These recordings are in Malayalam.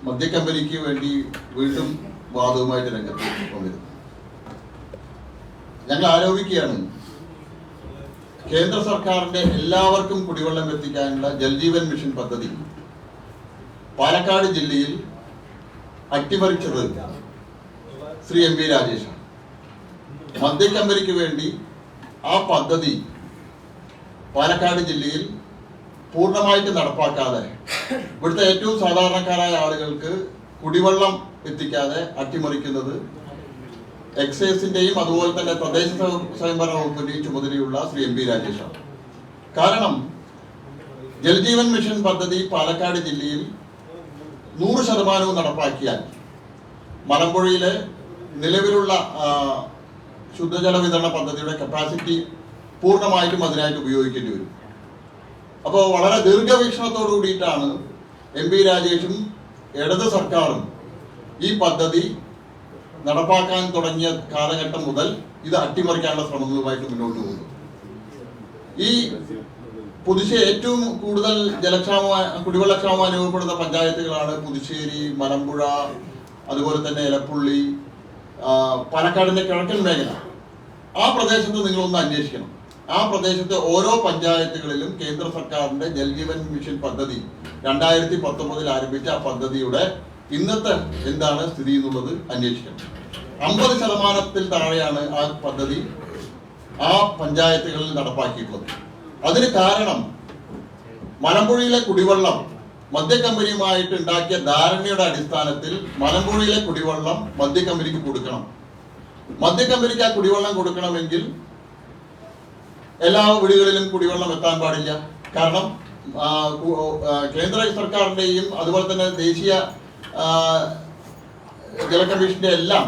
മദ്യക്കമ്പനിക്ക് വേണ്ടി വീണ്ടും വാദവുമായിട്ട് രംഗത്ത് വന്നിരുന്നു. ഞങ്ങൾ ആരോപിക്കുകയാണ്, കേന്ദ്ര സർക്കാരിന്റെ എല്ലാവർക്കും കുടിവെള്ളം എത്തിക്കാനുള്ള ജൽജീവൻ മിഷൻ പദ്ധതി പാലക്കാട് ജില്ലയിൽ അട്ടിമറിച്ചത് ശ്രീ എം വി രാജേഷാണ്. മദ്യക്കമ്പനിക്ക് വേണ്ടി ആ പദ്ധതി പാലക്കാട് ജില്ലയിൽ പൂർണ്ണമായിട്ട് നടപ്പാക്കാതെ ഇവിടുത്തെ ഏറ്റവും സാധാരണക്കാരായ ആളുകൾക്ക് കുടിവെള്ളം എത്തിക്കാതെ അട്ടിമറിക്കുന്നത് എക്സൈസിന്റെയും അതുപോലെ തന്നെ തദ്ദേശ സ്വയംഭരണ വകുപ്പിന്റെയും ചുമതലയുള്ള ശ്രീ എം വി രാജേഷാണ്. കാരണം ജൽജീവൻ മിഷൻ പദ്ധതി പാലക്കാട് ജില്ലയിൽ 100% നടപ്പാക്കിയാൽ മലമ്പുഴയിലെ നിലവിലുള്ള ശുദ്ധജല വിതരണ പദ്ധതിയുടെ കപ്പാസിറ്റി പൂർണ്ണമായിട്ടും അതിനായിട്ട് ഉപയോഗിക്കേണ്ടി വരും. അപ്പോൾ വളരെ ദീർഘവീക്ഷണത്തോടു കൂടിയിട്ടാണ് എം പി രാജേഷും ഇടത് സർക്കാരും ഈ പദ്ധതി നടപ്പാക്കാൻ തുടങ്ങിയ കാലഘട്ടം മുതൽ ഇത് അട്ടിമറിക്കാനുള്ള ശ്രമങ്ങളുമായിട്ട് മുന്നോട്ട് പോകുന്നു. ഈ പുതുശ്ശേരി ഏറ്റവും കൂടുതൽ കുടിവെള്ളക്ഷാമം അനുഭവപ്പെടുന്ന പഞ്ചായത്തുകളാണ് പുതുശ്ശേരി, മലമ്പുഴ, അതുപോലെ തന്നെ എലപ്പുള്ളി, പാലക്കാടിന്റെ കിഴക്കൻ മേഖല. ആ പ്രദേശത്ത് നിങ്ങളൊന്ന് അന്വേഷിക്കണം. ആ പ്രദേശത്തെ ഓരോ പഞ്ചായത്തുകളിലും കേന്ദ്ര സർക്കാരിന്റെ ജൽജീവൻ മിഷൻ പദ്ധതി 2019 ആരംഭിച്ച ആ പദ്ധതിയുടെ ഇന്നത്തെ എന്താണ് സ്ഥിതി എന്നുള്ളത് അന്വേഷിക്കണം. 50% താഴെയാണ് ആ പദ്ധതി ആ പഞ്ചായത്തുകളിൽ നടപ്പാക്കിയിട്ടുള്ളത്. അതിന് കാരണം മലമ്പുഴയിലെ കുടിവെള്ളം മദ്യക്കമ്പനിയുമായിട്ട് ഉണ്ടാക്കിയ ധാരണയുടെ അടിസ്ഥാനത്തിൽ മലമ്പുഴയിലെ കുടിവെള്ളം മദ്യക്കമ്പനിക്ക് കൊടുക്കണം. മദ്യക്കമ്പനിക്ക് ആ കുടിവെള്ളം കൊടുക്കണമെങ്കിൽ എല്ലാ വീടുകളിലും കുടിവെള്ളം എത്താൻ പാടില്ല. കാരണം കേന്ദ്ര സർക്കാരിന്റെയും അതുപോലെ തന്നെ ദേശീയ ജല കമ്മീഷന്റെ എല്ലാം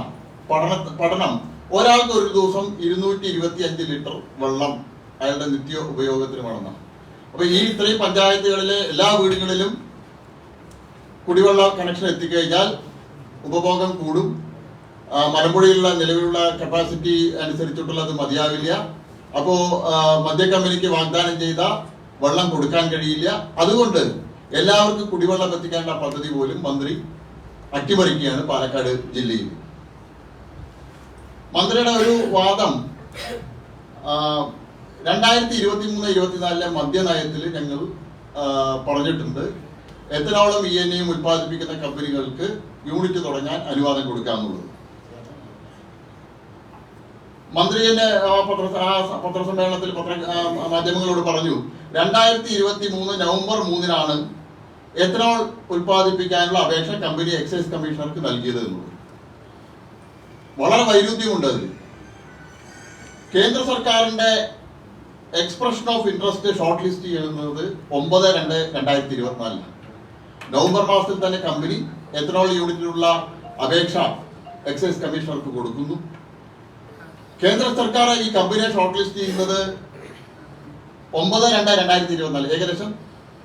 പഠനം ഒരാൾക്ക് ഒരു ദിവസം 225 ലിറ്റർ വെള്ളം അയാളുടെ നിത്യ ഉപയോഗത്തിന് വേണമെന്നാണ്. അപ്പൊ ഈ ഇത്രയും പഞ്ചായത്തുകളിലെ എല്ലാ വീടുകളിലും കുടിവെള്ള കണക്ഷൻ എത്തിക്കഴിഞ്ഞാൽ ഉപഭോഗം കൂടും. മലമ്പുഴയിലുള്ള നിലവിലുള്ള കപ്പാസിറ്റി അനുസരിച്ചിട്ടുള്ളത് മതിയാവില്ല. അപ്പോ മദ്യക്കമ്പനിക്ക് വാഗ്ദാനം ചെയ്ത വെള്ളം കൊടുക്കാൻ കഴിയില്ല. അതുകൊണ്ട് എല്ലാവർക്കും കുടിവെള്ളം എത്തിക്കാനുള്ള പദ്ധതി പോലും മന്ത്രി അട്ടിമറിക്കുകയാണ് പാലക്കാട് ജില്ലയിൽ. മന്ത്രിയുടെ ഒരു വാദം 2023-24 മദ്യനയത്തിൽ ഞങ്ങൾ പറഞ്ഞിട്ടുണ്ട്, എത്തനോളും ENA ഉൽപ്പാദിപ്പിക്കുന്ന കമ്പനികൾക്ക് യൂണിറ്റ് തുടങ്ങാൻ അനുവാദം കൊടുക്കാന്നുള്ളത്. മന്ത്രി തന്നെ പത്രസമ്മേളനത്തിൽ മാധ്യമങ്ങളോട് പറഞ്ഞു 2023 നവംബർ 3-നാണ് എത്തനോൾ ഉൽപ്പാദിപ്പിക്കാനുള്ള അപേക്ഷ കമ്പനി എക്സൈസ് കമ്മീഷണർക്ക് നൽകിയത് എന്നുള്ളത്. വളരെ വൈരുദ്ധ്യമുണ്ട് അതിൽ. കേന്ദ്ര സർക്കാരിന്റെ expression of interest short list ചെയ്യുന്നത് 9/2/2024 നവംബർ മാസത്തിൽ തന്നെ കമ്പനി എത്തനോൾ യൂണിറ്റിനുള്ള അപേക്ഷ എക്സൈസ് കമ്മീഷണർക്ക് കൊടുക്കുന്നു. കേന്ദ്ര സർക്കാർ ഈ കമ്പനിയെ ഷോർട്ട് ലിസ്റ്റ് ചെയ്യുന്നത് 9/2/2024, ഏകദേശം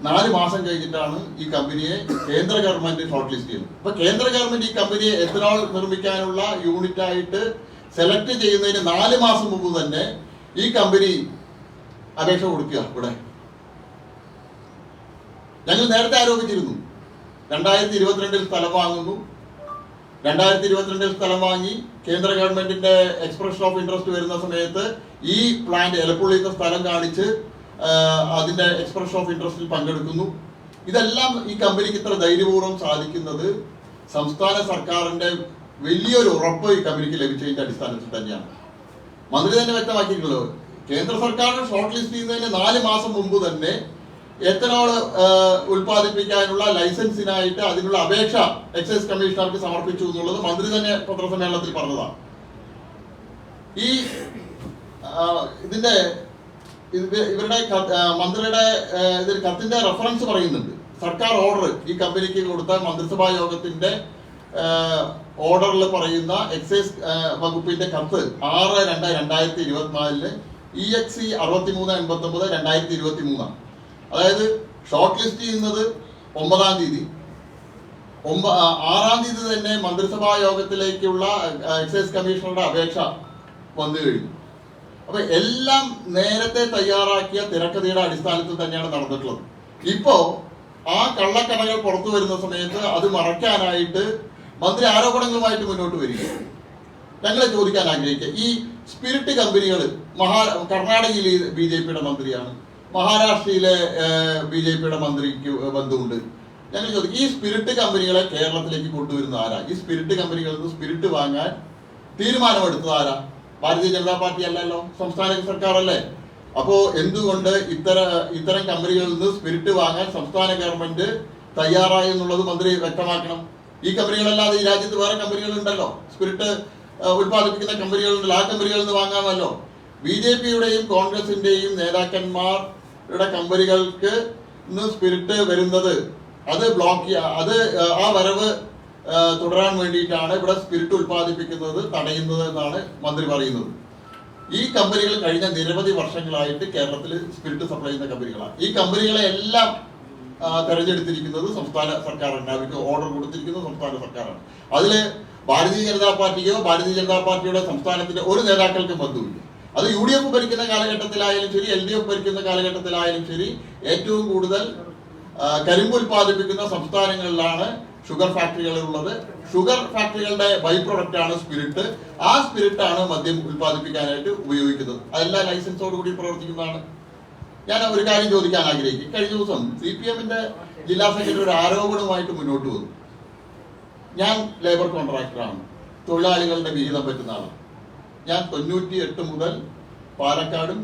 4 മാസം കഴിഞ്ഞിട്ടാണ് ഈ കമ്പനിയെ കേന്ദ്ര ഗവൺമെന്റ് ഷോർട്ട് ലിസ്റ്റ് ചെയ്യുന്നത്. അപ്പൊ കേന്ദ്ര ഗവൺമെന്റ് ഈ കമ്പനിയെ എത്തനോൾ നിർമ്മിക്കാനുള്ള യൂണിറ്റ് ആയിട്ട് സെലക്ട് ചെയ്യുന്നതിന് 4 മാസം മുമ്പ് തന്നെ ഈ കമ്പനി അപേക്ഷ കൊടുക്കുക. ഇവിടെ ഞങ്ങൾ നേരത്തെ ആരോപിച്ചിരുന്നു, 2022 സ്ഥലം വാങ്ങുന്നു. 2022 സ്ഥലം വാങ്ങി കേന്ദ്ര ഗവൺമെന്റിന്റെ എക്സ്പ്രഷൻ ഓഫ് ഇൻട്രസ്റ്റ് വരുന്ന സമയത്ത് ഈ പ്ലാന്റ് എലപ്പുള്ളിത്തെ സ്ഥലം കാണിച്ച് അതിന്റെ എക്സ്പ്രഷൻ ഓഫ് ഇൻട്രസ്റ്റിൽ പങ്കെടുക്കുന്നു. ഇതെല്ലാം ഈ കമ്പനിക്ക് ഇത്ര ധൈര്യപൂർവ്വം സാധിക്കുന്നത് സംസ്ഥാന സർക്കാരിന്റെ വലിയൊരു ഉറപ്പ് ഈ കമ്പനിക്ക് ലഭിച്ചതിന്റെ അടിസ്ഥാനത്തിൽ തന്നെയാണ്. മന്ത്രി തന്നെ വ്യക്തമാക്കിയിട്ടുള്ളൂ, കേന്ദ്ര സർക്കാർ ഷോർട്ട് ലിസ്റ്റ് ചെയ്യുന്നതിന് 4 മാസം മുമ്പ് തന്നെ എത്തനോൾ ഉൽപ്പാദിപ്പിക്കാനുള്ള ലൈസൻസിനായിട്ട് അതിനുള്ള അപേക്ഷ എക്സൈസ് കമ്മീഷണർക്ക് സമർപ്പിച്ചു എന്നുള്ളത് മന്ത്രി തന്നെ പത്രസമ്മേളനത്തിൽ പറഞ്ഞതാണ്. ഈ ഇതിന്റെ ഇവരുടെ മന്ത്രിയുടെ ഇതിൽ കത്തിന്റെ റെഫറൻസ് പറയുന്നുണ്ട്. സർക്കാർ ഓർഡർ ഈ കമ്പനിക്ക് കൊടുത്ത മന്ത്രിസഭാ യോഗത്തിന്റെ ഓർഡറിൽ പറയുന്ന എക്സൈസ് വകുപ്പിന്റെ കത്ത് 6/2/2024 EXC 6389 2023. അതായത് ഷോർട്ട് ലിസ്റ്റ് ചെയ്യുന്നത് 9-ാം തീയതി, 6-ാം തീയതി തന്നെ മന്ത്രിസഭാ യോഗത്തിലേക്കുള്ള എക്സൈസ് കമ്മീഷണറുടെ അപേക്ഷ വന്നു കഴിഞ്ഞു. അപ്പൊ എല്ലാം നേരത്തെ തയ്യാറാക്കിയ തിരക്കഥയുടെ അടിസ്ഥാനത്തിൽ തന്നെയാണ് നടന്നിട്ടുള്ളത്. ഇപ്പോ ആ കള്ളക്കടകൾ പുറത്തു വരുന്ന സമയത്ത് അത് മറയ്ക്കാനായിട്ട് മന്ത്രി ആരോപണങ്ങളുമായിട്ട് മുന്നോട്ട് വരികയാണ്. ഞങ്ങളെ ചോദിക്കാൻ ആഗ്രഹിക്കുക, ഈ സ്പിരിറ്റ് കമ്പനികൾ കർണാടകയിൽ BJP-യുടെ മന്ത്രിയാണ്, മഹാരാഷ്ട്രയിലെ BJP-യുടെ മന്ത്രിക്ക് ബന്ധമുണ്ട്. ഞങ്ങൾ ചോദിക്കും, ഈ സ്പിരിറ്റ് കമ്പനികളെ കേരളത്തിലേക്ക് കൊണ്ടുവരുന്ന ആരാ? ഈ സ്പിരിറ്റ് കമ്പനികളിൽ നിന്ന് സ്പിരിറ്റ് വാങ്ങാൻ തീരുമാനമെടുത്തത് ആരാ? ഭാരതീയ ജനതാ പാർട്ടി അല്ലല്ലോ, സംസ്ഥാന സർക്കാരല്ലേ. അപ്പോ എന്തുകൊണ്ട് ഇത്തരം കമ്പനികളിൽ നിന്ന് സ്പിരിറ്റ് വാങ്ങാൻ സംസ്ഥാന ഗവൺമെന്റ് തയ്യാറായി എന്നുള്ളത് മന്ത്രി വ്യക്തമാക്കണം. ഈ കമ്പനികളല്ലാതെ ഈ രാജ്യത്ത് വേറെ കമ്പനികളുണ്ടല്ലോ, സ്പിരിറ്റ് ഉത്പാദിപ്പിക്കുന്ന കമ്പനികളുണ്ടല്ലോ, ആ കമ്പനികളിൽ നിന്ന് വാങ്ങാമല്ലോ. BJP-യുടെയും കോൺഗ്രസിന്റെയും നേതാക്കന്മാരുടെ കമ്പനികൾക്ക് ഇന്ന് സ്പിരിറ്റ് വരുന്നത് അത് ബ്ലോക്ക് അത് ആ വരവ് തുടരാൻ വേണ്ടിയിട്ടാണ് ഇവിടെ സ്പിരിറ്റ് ഉത്പാദിപ്പിക്കുന്നത് തടയുന്നത് എന്നാണ് മന്ത്രി പറയുന്നത്. ഈ കമ്പനികൾ കഴിഞ്ഞ നിരവധി വർഷങ്ങളായിട്ട് കേരളത്തിൽ സ്പിരിറ്റ് സപ്ലൈ ചെയ്യുന്ന കമ്പനികളാണ്. ഈ കമ്പനികളെ എല്ലാം തെരഞ്ഞെടുത്തിരിക്കുന്നത് സംസ്ഥാന സർക്കാരാണ്, അവർക്ക് ഓർഡർ കൊടുത്തിരിക്കുന്നത് സംസ്ഥാന സർക്കാരാണ്. അതില് ഭാരതീയ ജനതാ പാർട്ടിയോ ഭാരതീയ ജനതാ പാർട്ടിയുടെ സംസ്ഥാനത്തിന്റെ ഒരു നേതാക്കൾക്കും ബന്ധമില്ല. അത് UDF ഭരിക്കുന്ന കാലഘട്ടത്തിലായാലും ശരി, LDF ഭരിക്കുന്ന കാലഘട്ടത്തിലായാലും ശരി, ഏറ്റവും കൂടുതൽ കരിമ്പ് ഉൽപ്പാദിപ്പിക്കുന്ന സംസ്ഥാനങ്ങളിലാണ് ഷുഗർ ഫാക്ടറികൾ ഉള്ളത്. ഷുഗർ ഫാക്ടറികളുടെ ബൈ പ്രൊഡക്റ്റ് ആണ് സ്പിരിറ്റ്. ആ സ്പിരിറ്റ് ആണ് മദ്യം ഉൽപ്പാദിപ്പിക്കാനായിട്ട് ഉപയോഗിക്കുന്നത്. അതെല്ലാം ലൈസൻസോട് കൂടി പ്രവർത്തിക്കുന്നതാണ്. ഞാൻ ഒരു കാര്യം ചോദിക്കാൻ ആഗ്രഹിക്കും. കഴിഞ്ഞ ദിവസം CPM-ന്റെ ജില്ലാ സെക്രട്ടറി ഒരു ആരോപണവുമായിട്ട് മുന്നോട്ട് വന്നു. ഞാൻ ലേബർ കോൺട്രാക്ടറാണ്, തൊഴിലാളികളുടെ വിഹിതം പറ്റുന്ന ആളാണ്. ഞാൻ 98 മുതൽ പാലക്കാടും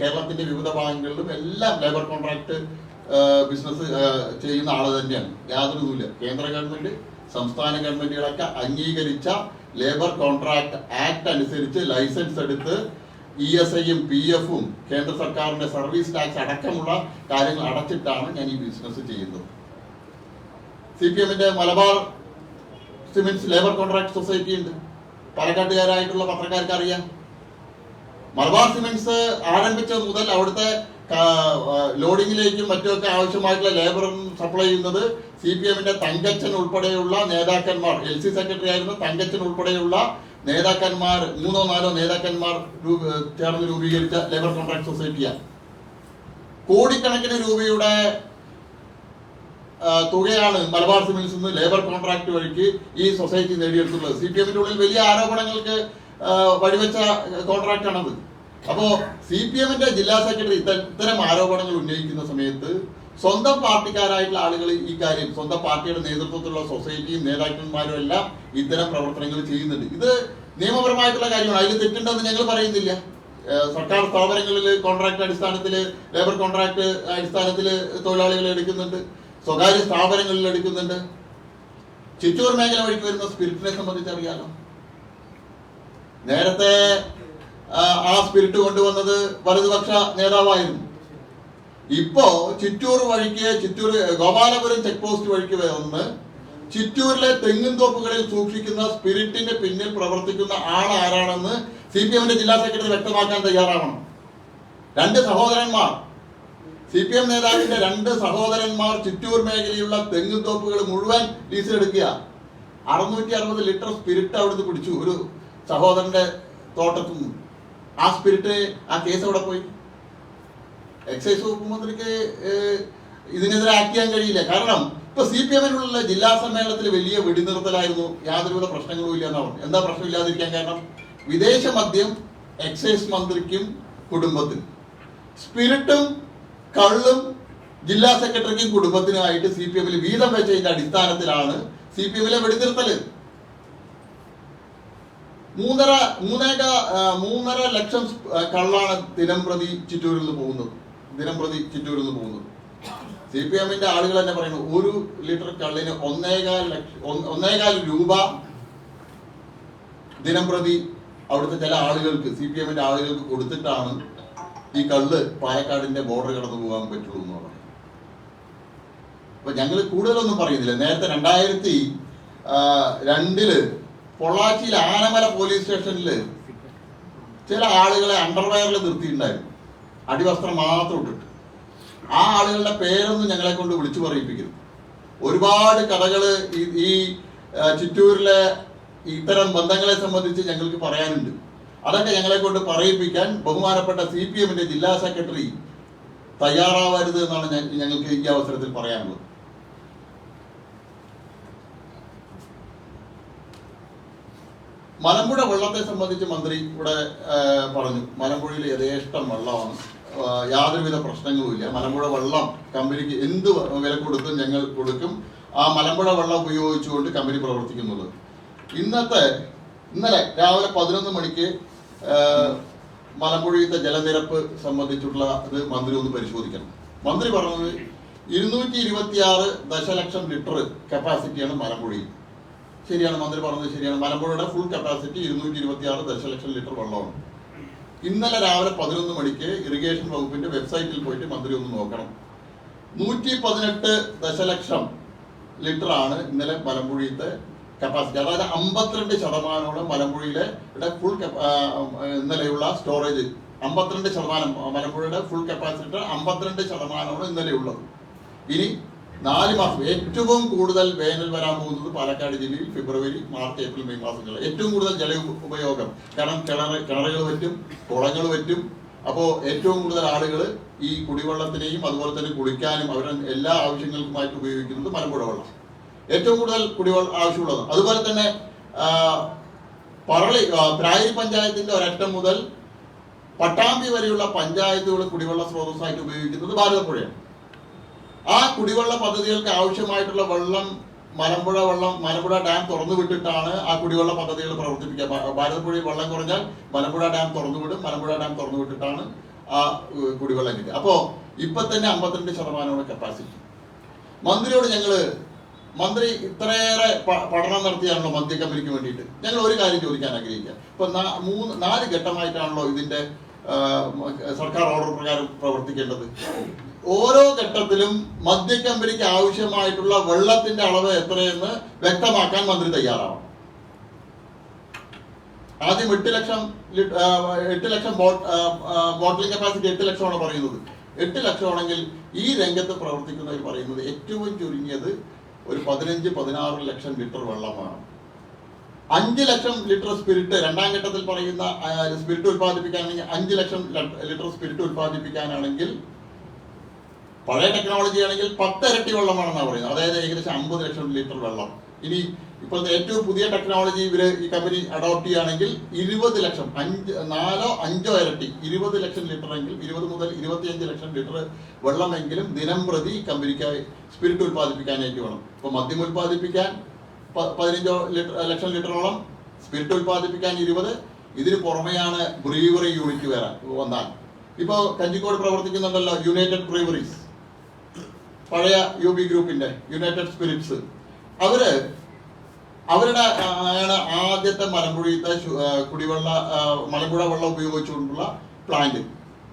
കേരളത്തിന്റെ വിവിധ ഭാഗങ്ങളിലും എല്ലാം ലേബർ കോൺട്രാക്ട് ബിസിനസ് ചെയ്യുന്ന ആള് തന്നെയാണ്. യാതൊരുമില്ല. കേന്ദ്ര ഗവൺമെന്റ് സംസ്ഥാന ഗവൺമെന്റുകളൊക്കെ അംഗീകരിച്ച ലേബർ കോൺട്രാക്ട് ആക്ട് അനുസരിച്ച് ലൈസൻസ് എടുത്ത് ESI-യും PF-ഉം കേന്ദ്ര സർക്കാരിന്റെ സർവീസ് ടാക്സ് അടക്കമുള്ള കാര്യങ്ങൾ അടച്ചിട്ടാണ് ഞാൻ ഈ ബിസിനസ് ചെയ്യുന്നത്. CPM-ന്റെ Malabar cements labour contract society ഉണ്ട്. പാലക്കാട്ടുകാരായിട്ടുള്ള പത്രക്കാർക്ക് അറിയാം. മലബാർ സിമെന്റ്സ് ആരംഭിച്ചത് മുതൽ അവിടുത്തെ ലോഡിങ്ങിലേക്കും മറ്റുമൊക്കെ ആവശ്യമായിട്ടുള്ള ലേബറും സപ്ലൈ ചെയ്യുന്നത് CPM-ന്റെ തങ്കച്ചൻ ഉൾപ്പെടെയുള്ള നേതാക്കന്മാർ, LC സെക്രട്ടറി ആയിരുന്ന തങ്കച്ചൻ ഉൾപ്പെടെയുള്ള നേതാക്കന്മാർ, 3-4 നേതാക്കന്മാർ ചേർന്ന് രൂപീകരിച്ച ലേബർ കോൺട്രാക്ട് സൊസൈറ്റിയാണ്. കോടിക്കണക്കിന് രൂപയുടെ തുകയാണ് മലബാർ സിമെന്റ്സ് നിന്ന് ലേബർ കോൺട്രാക്ട് വഴിക്ക് ഈ സൊസൈറ്റി നേടിയെടുത്തുള്ളത്. CPM-ന്റെ ഉള്ളിൽ വലിയ ആരോപണങ്ങൾക്ക് വഴിവെച്ച കോൺട്രാക്ട് ആണത്. അപ്പോ CPM-ന്റെ ജില്ലാ സെക്രട്ടറി ഇത്തരം ആരോപണങ്ങൾ ഉന്നയിക്കുന്ന സമയത്ത് സ്വന്തം പാർട്ടിക്കാരായിട്ടുള്ള ആളുകൾ ഈ കാര്യം, സ്വന്തം പാർട്ടിയുടെ നേതൃത്വത്തിലുള്ള സൊസൈറ്റിയും നേതാക്കന്മാരും എല്ലാം ഇത്തരം പ്രവർത്തനങ്ങൾ ചെയ്യുന്നുണ്ട്. ഇത് നിയമപരമായിട്ടുള്ള കാര്യമാണ്, അതിൽ തെറ്റുണ്ടെന്ന് ഞങ്ങൾ പറയുന്നില്ല. സർക്കാർ സ്ഥാപനങ്ങളിൽ കോൺട്രാക്ട് അടിസ്ഥാനത്തിൽ, ലേബർ കോൺട്രാക്ട് അടിസ്ഥാനത്തിൽ തൊഴിലാളികളെ എടുക്കുന്നുണ്ട്, സ്വകാര്യ സ്ഥാപനങ്ങളിൽ എടുക്കുന്നുണ്ട്. ചിറ്റൂർ മേഖല വഴിക്ക് വരുന്ന സ്പിരിറ്റിനെ സംബന്ധിച്ച് അറിയാലോ. നേരത്തെ ആ സ്പിരിറ്റ് കൊണ്ടുവന്നത് വലതുപക്ഷ നേതാവായിരുന്നു. ഇപ്പോ ചിറ്റൂർ വഴിക്ക്, ചിറ്റൂർ ഗോപാലപുരം ചെക്ക് പോസ്റ്റ് വഴിക്ക് വന്ന് ചിറ്റൂരിലെ തെങ്ങിൻ തോപ്പുകളിൽ സൂക്ഷിക്കുന്ന സ്പിരിറ്റിന്റെ പിന്നിൽ പ്രവർത്തിക്കുന്ന ആളാരാണെന്ന് CPM-ന്റെ ജില്ലാ സെക്രട്ടറി വ്യക്തമാക്കാൻ തയ്യാറാവണം. 2 സഹോദരന്മാർ, CPM നേതാവിന്റെ 2 സഹോദരന്മാർ ചിറ്റൂർ മേഖലയിലുള്ള തെങ്ങിൻ തോപ്പുകൾ മുഴുവൻ ലീസിലെടുക്കുക. 660 ലിറ്റർ സ്പിരിറ്റ് അവിടുന്ന് പിടിച്ചു ഒരു സഹോദരന്റെ തോട്ടത്തിൽ നിന്ന്. ആ സ്പിരിറ്റ്, ആ കേസ് അവിടെ പോയി. എക്സൈസ് വകുപ്പ് മന്ത്രിക്ക് ഇതിനെതിരെ ആക്ട് ചെയ്യാൻ കഴിയില്ല. കാരണം ഇപ്പൊ CPM-നുള്ള ജില്ലാ സമ്മേളനത്തിൽ വലിയ വെടിനിർത്തലായിരുന്നു, യാതൊരുവിധ പ്രശ്നങ്ങളും ഇല്ല എന്നാണ്. എന്താ പ്രശ്നമില്ലാതിരിക്കാൻ കാരണം? വിദേശ മദ്യം എക്സൈസ് മന്ത്രിക്കും കുടുംബത്തിനും, സ്പിരിറ്റും കള്ളും ജില്ലാ സെക്രട്ടറിക്കും കുടുംബത്തിനുമായിട്ട് CPM-ൽ വീതം വെച്ചതിന്റെ അടിസ്ഥാനത്തിലാണ് CPM-ലെ വെടിനിർത്തല്. 3.5 ലക്ഷം കള്ളാണ് ദിനംപ്രതി ചിറ്റൂരിൽ നിന്ന് പോകുന്നത്. CPM-ന്റെ ആളുകൾ തന്നെ പറയുന്നു, 1 ലിറ്റർ കള്ളിന് 1.25 രൂപ ദിനംപ്രതി അവിടുത്തെ ചില ആളുകൾക്ക്, CPM-ന്റെ ആളുകൾക്ക് കൊടുത്തിട്ടാണ് ഈ കള്ള് പാലക്കാടിന്റെ ബോർഡർ കടന്നു പോകാൻ പറ്റുള്ളൂ എന്ന് പറയുന്നത്. അപ്പൊ ഞങ്ങൾ കൂടുതലൊന്നും പറയുന്നില്ല. നേരത്തെ 2002 പൊള്ളാച്ചിയിൽ ആനമല പോലീസ് സ്റ്റേഷനിൽ ചില ആളുകളെ അണ്ടർവെയറിൽ നിർത്തിയിട്ടുണ്ടായിരുന്നു, അടിവസ്ത്രം മാത്രം ഇട്ടിട്ട്. ആ ആളുകളുടെ പേരൊന്നും ഞങ്ങളെ കൊണ്ട് വിളിച്ചു പറയിപ്പിക്കരുത്. ഒരുപാട് കഥകൾ ഈ ചിറ്റൂരിലെ ഇത്തരം ബന്ധങ്ങളെ സംബന്ധിച്ച് ഞങ്ങൾക്ക് പറയാനുണ്ട്. അതൊക്കെ ഞങ്ങളെ കൊണ്ട് പറയിപ്പിക്കാൻ ബഹുമാനപ്പെട്ട CPM-ന്റെ ജില്ലാ സെക്രട്ടറി തയ്യാറാവരുത് എന്നാണ് ഞങ്ങൾക്ക് ഈ അവസരത്തിൽ പറയാനുള്ളത്. മലമ്പുഴ വെള്ളത്തെ സംബന്ധിച്ച് മന്ത്രി ഇവിടെ പറഞ്ഞു, മലമ്പുഴയിൽ യഥേഷ്ടം വെള്ളമാണ്, യാതൊരുവിധ പ്രശ്നങ്ങളുമില്ല. മലമ്പുഴ വെള്ളം കമ്പനിക്ക് എന്ത് വില കൊടുത്തും ഞങ്ങൾ കൊടുക്കും. ആ മലമ്പുഴ വെള്ളം ഉപയോഗിച്ചുകൊണ്ട് കമ്പനി പ്രവർത്തിക്കുന്നുള്ളത്. ഇന്നലെ രാവിലെ 11 മണിക്ക് മലമ്പുഴയിലത്തെ ജലനിരപ്പ് സംബന്ധിച്ചുള്ള ഇത് മന്ത്രി ഒന്ന് പരിശോധിക്കണം. മന്ത്രി പറഞ്ഞത് 226 ദശലക്ഷം ലിറ്റർ കപ്പാസിറ്റിയാണ് മലമ്പുഴയിൽ. ശരിയാണ്, മന്ത്രി പറഞ്ഞത് ശരിയാണ്. മലമ്പുഴയുടെ ഫുൾ കപ്പാസിറ്റി 226 ദശലക്ഷം ലിറ്റർ വെള്ളമാണ്. ഇന്നലെ രാവിലെ 11 മണിക്ക് ഇറിഗേഷൻ വകുപ്പിന്റെ വെബ്സൈറ്റിൽ പോയിട്ട് മന്ത്രി ഒന്ന് നോക്കണം. 118 ദശലക്ഷം ലിറ്റർ ആണ് ഇന്നലെ മലമ്പുഴയിലത്തെ കപ്പാസിറ്റി. അതായത് 52% മലമ്പുഴയിലെ ഫുൾ ഇന്നലെയുള്ള സ്റ്റോറേജ് 52%. മലമ്പുഴയുടെ ഫുൾ കപ്പാസിറ്റി 52% ഇന്നലെ ഉള്ളത്. ഇനി 4 മാസം ഏറ്റവും കൂടുതൽ വേനൽ വരാൻ പോകുന്നത് പാലക്കാട് ജില്ലയിൽ ഫെബ്രുവരി, മാർച്ച്, ഏപ്രിൽ, മെയ് മാസങ്ങളിൽ ഏറ്റവും കൂടുതൽ ജല ഉപയോഗം. കാരണം കിണറുകൾ വറ്റും, കുളങ്ങൾ വറ്റും. അപ്പോൾ ഏറ്റവും കൂടുതൽ ആളുകൾ ഈ കുടിവെള്ളത്തിനെയും അതുപോലെ തന്നെ കുളിക്കാനും അവരുടെ എല്ലാ ആവശ്യങ്ങൾക്കുമായിട്ട് ഉപയോഗിക്കുന്നത് മലമ്പുഴ വെള്ളം. ഏറ്റവും കൂടുതൽ കുടിവെള്ളം ആവശ്യമുള്ളത്. അതുപോലെ തന്നെ പ്രായരി പഞ്ചായത്തിന്റെ ഒരറ്റം മുതൽ പട്ടാമ്പി വരെയുള്ള പഞ്ചായത്തുകൾ കുടിവെള്ള സ്രോതസ്സായിട്ട് ഉപയോഗിക്കുന്നത് ഭാരതപ്പുഴയാണ്. ആ കുടിവെള്ള പദ്ധതികൾക്ക് ആവശ്യമായിട്ടുള്ള വെള്ളം മലമ്പുഴ ഡാം തുറന്നു വിട്ടിട്ടാണ് ആ കുടിവെള്ള പദ്ധതികൾ പ്രവർത്തിപ്പിക്കുക. ഭാരതപ്പുഴയിൽ വെള്ളം കുറഞ്ഞാൽ മലമ്പുഴ ഡാം തുറന്നു വിടും. മലമ്പുഴ ഡാം തുറന്നു വിട്ടിട്ടാണ് ആ കുടിവെള്ളം കിട്ടുക. അപ്പോൾ ഇപ്പൊ തന്നെ 52% കപ്പാസിറ്റി. മന്ത്രിയോട് മന്ത്രി ഇത്രയേറെ പഠനം നടത്തിയാണല്ലോ മദ്യ കമ്പനിക്ക് വേണ്ടിയിട്ട്. ഞങ്ങൾ ഒരു കാര്യം ചോദിക്കാൻ ആഗ്രഹിക്കുക. ഇപ്പൊ 4 ഘട്ടമായിട്ടാണല്ലോ ഇതിന്റെ സർക്കാർ ഓർഡർ പ്രകാരം പ്രവർത്തിക്കേണ്ടത്. ഓരോ ഘട്ടത്തിലും മദ്യ കമ്പനിക്ക് ആവശ്യമായിട്ടുള്ള വെള്ളത്തിന്റെ അളവ് എത്രയെന്ന് വ്യക്തമാക്കാൻ മന്ത്രി തയ്യാറാവണം. ആദ്യം 8 ലക്ഷം ബോട്ടിലിംഗ് കപ്പാസിറ്റി 8 ലക്ഷമാണ് പറയുന്നത്. 8 ലക്ഷമാണെങ്കിൽ ഈ രംഗത്ത് പ്രവർത്തിക്കുന്നവർ പറയുന്നത് ഏറ്റവും ചുരുങ്ങിയത് ഒരു 15-16 ലക്ഷം ലിറ്റർ വെള്ളമാണ്. 5 ലക്ഷം ലിറ്റർ സ്പിരിറ്റ് രണ്ടാം ഘട്ടത്തിൽ പറയുന്ന സ്പിരിറ്റ് ഉത്പാദിപ്പിക്കാനാണെങ്കിൽ 5 ലക്ഷം ലിറ്റർ സ്പിരിറ്റ് ഉത്പാദിപ്പിക്കാനാണെങ്കിൽ പഴയ ടെക്നോളജി ആണെങ്കിൽ 10 ഇരട്ടി വെള്ളമാണെന്നാണ് പറയുന്നത്. അതായത് ഏകദേശം 50 ലക്ഷം ലിറ്റർ വെള്ളം. ഇനി ഇപ്പോഴത്തെ ഏറ്റവും പുതിയ ടെക്നോളജി ഈ കമ്പനി അഡോപ്റ്റ് ചെയ്യുകയാണെങ്കിൽ 20 ലക്ഷം 4-5 ഇരട്ടി 20 ലക്ഷം ലിറ്റർ എങ്കിൽ 20 മുതൽ 25 ലക്ഷം ലിറ്റർ വെള്ളമെങ്കിലും ദിനം പ്രതി കമ്പനിക്കായി സ്പിരിറ്റ് ഉത്പാദിപ്പിക്കാനായിട്ട് വേണം. ഇപ്പൊ മദ്യം ഉത്പാദിപ്പിക്കാൻ 15 ലക്ഷം ലിറ്ററോളം, സ്പിരിറ്റ് ഉത്പാദിപ്പിക്കാൻ 20. ഇതിന് പുറമെയാണ് ബ്രീവറി യൂണിറ്റ് വന്നാൽ. ഇപ്പോൾ കഞ്ചിക്കോട് പ്രവർത്തിക്കുന്നുണ്ടല്ലോ യുണൈറ്റഡ് ബ്രീവറീസ്, പഴയ UB ഗ്രൂപ്പിന്റെ യുണൈറ്റഡ് സ്പിരിറ്റ്സ്. അവരുടെ ആണ് ആദ്യത്തെ മലമ്പുഴയിലത്തെ മലമ്പുഴ വെള്ളം ഉപയോഗിച്ചുകൊണ്ടുള്ള പ്ലാന്റ്.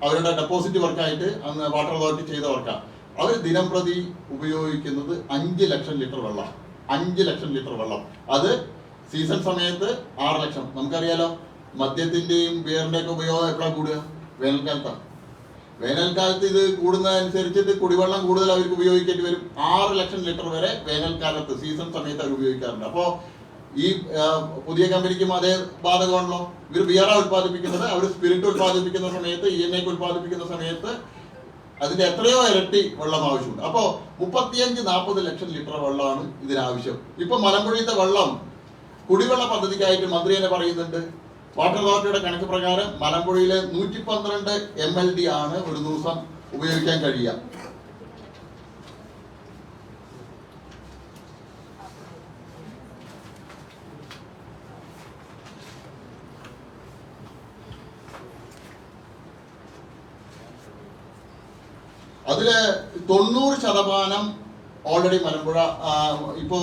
അവരുടെ ഡെപ്പോസിറ്റ് വർക്കായിട്ട് അന്ന് വാട്ടർ അതോറിറ്റി ചെയ്ത വർക്കാണ്. അവർ ദിനം പ്രതി ഉപയോഗിക്കുന്നത് 5 ലക്ഷം ലിറ്റർ വെള്ളം. 5 ലക്ഷം ലിറ്റർ വെള്ളം. അത് സീസൺ സമയത്ത് 6 ലക്ഷം. നമുക്കറിയാലോ മദ്യത്തിന്റെയും ബിയറിന്റെ ഒക്കെ ഉപയോഗം എപ്പോഴാണ് കൂടുക? വേനൽക്കാലത്താണ്. വേനൽക്കാലത്ത് ഇത് കൂടുന്നതനുസരിച്ചിട്ട് കുടിവെള്ളം കൂടുതൽ അവർക്ക് ഉപയോഗിക്കേണ്ടി വരും. 6 ലക്ഷം ലിറ്റർ വരെ വേനൽക്കാലത്ത് സീസൺ സമയത്ത് അവർ ഉപയോഗിക്കാറുണ്ട്. അപ്പോൾ ഈ പുതിയ കമ്പനിക്കും അതേ ബാധകമാണല്ലോ. ഇവർ ബിയറ ഉത്പാദിപ്പിക്കുന്നത്, അവർ സ്പിരിറ്റ് ഉത്പാദിപ്പിക്കുന്ന സമയത്ത്, ENA ഉത്പാദിപ്പിക്കുന്ന സമയത്ത് അതിന്റെ എത്രയോ ഇരട്ടി വെള്ളം ആവശ്യമുണ്ട്. അപ്പോൾ 35-40 ലക്ഷം ലിറ്റർ വെള്ളമാണ് ഇതിനാവശ്യം. ഇപ്പൊ മലമ്പുഴയിലത്തെ വെള്ളം കുടിവെള്ള പദ്ധതിക്കായിട്ട് മന്ത്രി തന്നെ പറയുന്നുണ്ട്. വാട്ടർ അതോറിറ്റിയുടെ കണക്ക് പ്രകാരം മലമ്പുഴയിലെ 112 MLD ആണ് ഒരു ദിവസം ഉപയോഗിക്കാൻ കഴിയുക. അതില് 90% ഓൾറെഡി മലമ്പുഴ ഇപ്പോ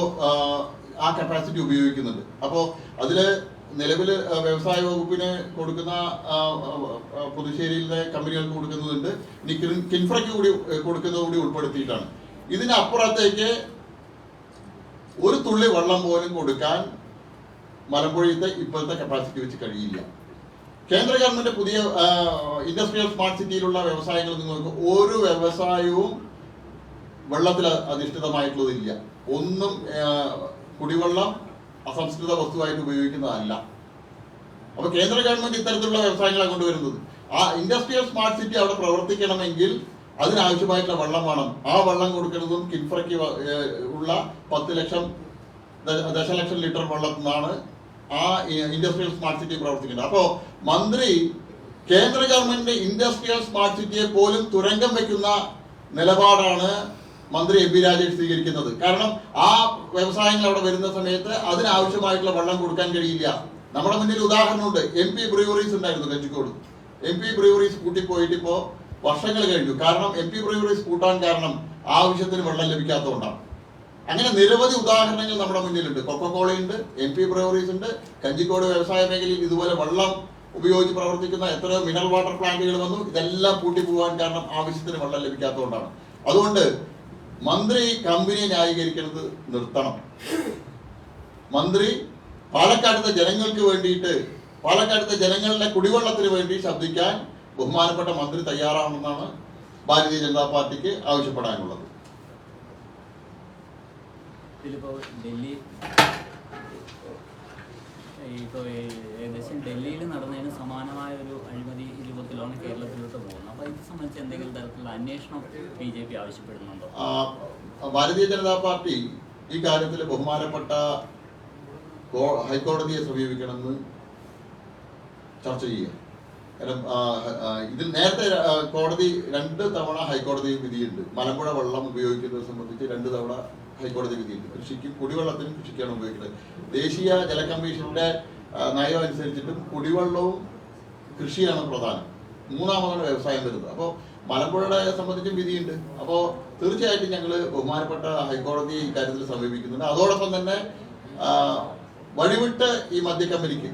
ആ കപ്പാസിറ്റി ഉപയോഗിക്കുന്നുണ്ട്. അപ്പോൾ അതില് നിലവിൽ വ്യവസായ വകുപ്പിന് കൊടുക്കുന്ന പുതുശ്ശേരിയിലെ കമ്പനികൾക്ക് കൊടുക്കുന്നുണ്ട്. ഇനി കിൻഫ്രയ്ക്ക് കൂടി കൊടുക്കുന്നത് കൂടി ഉൾപ്പെടുത്തിയിട്ടാണ്. ഇതിനപ്പുറത്തേക്ക് ഒരു തുള്ളി വെള്ളം പോലും കൊടുക്കാൻ മലമ്പുഴയിലത്തെ ഇപ്പോഴത്തെ കപ്പാസിറ്റി വെച്ച് കഴിയില്ല. കേന്ദ്ര ഗവൺമെന്റ് പുതിയ ഇൻഡസ്ട്രിയൽ സ്മാർട്ട് സിറ്റിയിലുള്ള വ്യവസായങ്ങൾ നിങ്ങൾക്ക് ഒരു വ്യവസായവും വെള്ളത്തിൽ അധിഷ്ഠിതമായിട്ടുള്ളതില്ല. ഒന്നും കുടിവെള്ളം അസംസ്കൃത വസ്തുവായിട്ട് ഉപയോഗിക്കുന്നതല്ല. അപ്പൊ കേന്ദ്ര ഗവൺമെന്റ് ഇത്തരത്തിലുള്ള വ്യവസായങ്ങളെ കൊണ്ടുവരുന്നത്. ആ ഇൻഡസ്ട്രിയൽ സ്മാർട്ട് സിറ്റി അവിടെ പ്രവർത്തിക്കണമെങ്കിൽ അതിനാവശ്യമായിട്ടുള്ള വെള്ളം വേണം. ആ വെള്ളം കൊടുക്കുന്നതും കിൻഫ്രയ്ക്ക് ഉള്ള 10 ലക്ഷം ദശലക്ഷം ലിറ്റർ വെള്ളത്തിൽ നിന്നാണ് ആ ഇൻഡസ്ട്രിയൽ സ്മാർട്ട് സിറ്റി പ്രവർത്തിക്കുന്നത്. അപ്പോൾ മന്ത്രി കേന്ദ്ര ഗവൺമെന്റ് ഇൻഡസ്ട്രിയൽ സ്മാർട്ട് സിറ്റിയെ പോലും തുരങ്കം വെക്കുന്ന നിലപാടാണ് മന്ത്രി എം പി രാജേഷ് സ്വീകരിക്കുന്നത്. കാരണം ആ വ്യവസായങ്ങൾ അവിടെ വരുന്ന സമയത്ത് അതിനാവശ്യമായിട്ടുള്ള വെള്ളം കൊടുക്കാൻ കഴിയില്ല. നമ്മുടെ മുന്നിൽ ഉദാഹരണമുണ്ട്. MP ബ്രൂവറീസ് ഉണ്ടായിരുന്നു കഞ്ചിക്കോട്. MP ബ്രൂവറീസ് കൂട്ടിപ്പോയിട്ട് ഇപ്പോൾ വർഷങ്ങൾ കഴിഞ്ഞു. കാരണം MP ബ്രൂവറീസ് കൂട്ടാൻ കാരണം ആവശ്യത്തിന് വെള്ളം ലഭിക്കാത്തതുകൊണ്ടാണ്. അങ്ങനെ നിരവധി ഉദാഹരണങ്ങൾ നമ്മുടെ മുന്നിലുണ്ട്. കൊക്കക്കോളയുണ്ട്, MP ബ്രൂവറീസ് ഉണ്ട്, കഞ്ചിക്കോട് വ്യവസായ മേഖലയിൽ ഇതുപോലെ വെള്ളം ഉപയോഗിച്ച് പ്രവർത്തിക്കുന്ന എത്രയോ മിനറൽ വാട്ടർ പ്ലാന്റുകൾ വന്നു. ഇതെല്ലാം പൂട്ടിപ്പോകാൻ കാരണം ആവശ്യത്തിന് വെള്ളം ലഭിക്കാത്തതുകൊണ്ടാണ്. അതുകൊണ്ട് മന്ത്രി കമ്പനിയെ ന്യായീകരിക്കുന്നത് നിർത്തണം. മന്ത്രി പാലക്കാടുത്തെ ജനങ്ങൾക്ക് വേണ്ടിയിട്ട്, പാലക്കാടുത്തെ ജനങ്ങളുടെ കുടിവെള്ളത്തിന് വേണ്ടി ശബ്ദിക്കാൻ ബഹുമാനപ്പെട്ട മന്ത്രി തയ്യാറാണെന്നാണ് ഭാരതീയ ജനതാ പാർട്ടിക്ക് ആവശ്യപ്പെടാനുള്ളത്. ഡൽഹി ഇപ്പോൾ ഏകദേശം ഡൽഹിയിൽ നടന്നതിന് സമാനമായ ഒരു അഴിമതി രൂപത്തിലാണ് കേരളത്തിലോട്ട് പോകുന്നത്. അപ്പോൾ ഇത് സംബന്ധിച്ച് എന്തെങ്കിലും തരത്തിലുള്ള അന്വേഷണം BJP ആവശ്യപ്പെടുന്നുണ്ടോ? ഭാരതീയ ജനതാ പാർട്ടി ഈ കാര്യത്തിൽ ബഹുമാനപ്പെട്ട ഹൈക്കോടതിയെ സമീപിക്കണമെന്ന് ചർച്ച ചെയ്യുക. കാരണം ഇതിൽ നേരത്തെ കോടതി 2 തവണ ഹൈക്കോടതി വിധിയുണ്ട്. മലമ്പുഴ വെള്ളം ഉപയോഗിക്കുന്നത് സംബന്ധിച്ച് 2 തവണ ഹൈക്കോടതി വിധിയുണ്ട്. കൃഷിക്കും കുടിവെള്ളത്തിനും കൃഷിക്കാണ് ഉപയോഗിക്കുന്നത്. ദേശീയ ജല കമ്മീഷന്റെ നയം അനുസരിച്ചിട്ടും കുടിവെള്ളവും കൃഷിയാണ് പ്രധാനം. 3ാമതാണ് വ്യവസായം വരുന്നത്. അപ്പോൾ മലമ്പുഴയെ സംബന്ധിച്ചും വിധിയുണ്ട്. അപ്പോൾ തീർച്ചയായിട്ടും ഞങ്ങൾ ബഹുമാനപ്പെട്ട ഹൈക്കോടതിയെ ഇക്കാര്യത്തിൽ സമീപിക്കുന്നുണ്ട്. അതോടൊപ്പം തന്നെ വഴിവിട്ട് ഈ മദ്യക്കമ്പനിക്ക്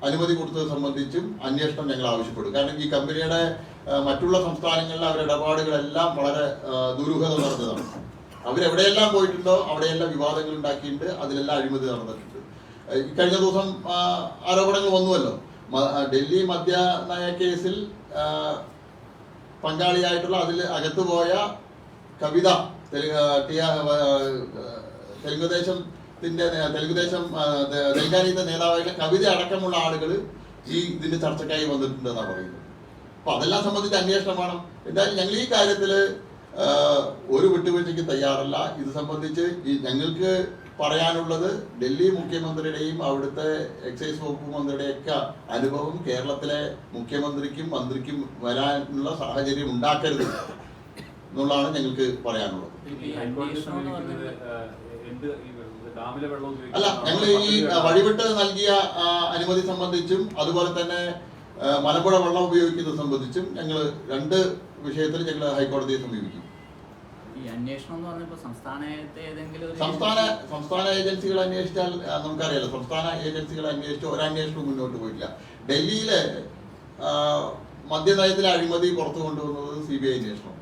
അനുമതി കൊടുത്തത് സംബന്ധിച്ചും അന്വേഷണം ഞങ്ങൾ ആവശ്യപ്പെടും. കാരണം ഈ കമ്പനിയുടെ മറ്റുള്ള സംസ്ഥാനങ്ങളിലെ അവരുടെ ഇടപാടുകളെല്ലാം വളരെ ദുരൂഹത നടന്നതാണ്. അവരെവിടെയെല്ലാം പോയിട്ടുണ്ടോ അവിടെയെല്ലാം വിവാദങ്ങൾ ഉണ്ടാക്കിയിട്ടുണ്ട്. അതിലെല്ലാം അഴിമതി നടന്നിട്ടുണ്ട്. കഴിഞ്ഞ ദിവസം ആരോപണങ്ങൾ വന്നുവല്ലോ. ഡൽഹി മദ്യനയ കേസിൽ പങ്കാളിയായിട്ടുള്ള അതിൽ അകത്തു പോയ കവിത, തെലുങ്കാനയുടെ നേതാവായിട്ടുള്ള കവിത അടക്കമുള്ള ആളുകൾ ഈ ഇതിന്റെ ചർച്ചക്കായി വന്നിട്ടുണ്ട് എന്നാണ് പറയുന്നത്. അപ്പൊ അതെല്ലാം സംബന്ധിച്ച് അന്വേഷണം വേണം. എന്തായാലും ഞങ്ങൾ ഈ കാര്യത്തിൽ ഒരു വിട്ടുവീഴ്ചയ്ക്ക് തയ്യാറല്ല. ഇത് സംബന്ധിച്ച് ഞങ്ങൾക്ക് പറയാനുള്ളത് ഡൽഹി മുഖ്യമന്ത്രിയുടെയും അവിടുത്തെ എക്സൈസ് വകുപ്പ് മന്ത്രിയുടെയൊക്കെ അനുഭവം കേരളത്തിലെ മുഖ്യമന്ത്രിക്കും മന്ത്രിക്കും വരാനുള്ള സാഹചര്യം ഉണ്ടാക്കരുത് എന്നുള്ളതാണ് ഞങ്ങൾക്ക് പറയാനുള്ളത്. അല്ല, ഞങ്ങൾ ഈ വഴിവിട്ട് നൽകിയ അനുമതി സംബന്ധിച്ചും അതുപോലെ തന്നെ മലമ്പുഴ വെള്ളം ഉപയോഗിക്കുന്നത് സംബന്ധിച്ചും ഞങ്ങൾ 2 വിഷയത്തിൽ ഞങ്ങൾ ഹൈക്കോടതിയെ സമീപിക്കും. സംസ്ഥാന ഏജൻസികൾ അന്വേഷിച്ചാൽ നമുക്കറിയാലോ. സംസ്ഥാന ഏജൻസികൾ അന്വേഷിച്ച് ഒരന്വേഷണവും മുന്നോട്ട് പോയിട്ടില്ല. ഡൽഹിയിലെ മദ്യനയത്തിലെ അഴിമതി പുറത്തു കൊണ്ടുവന്നത് CBI അന്വേഷണം.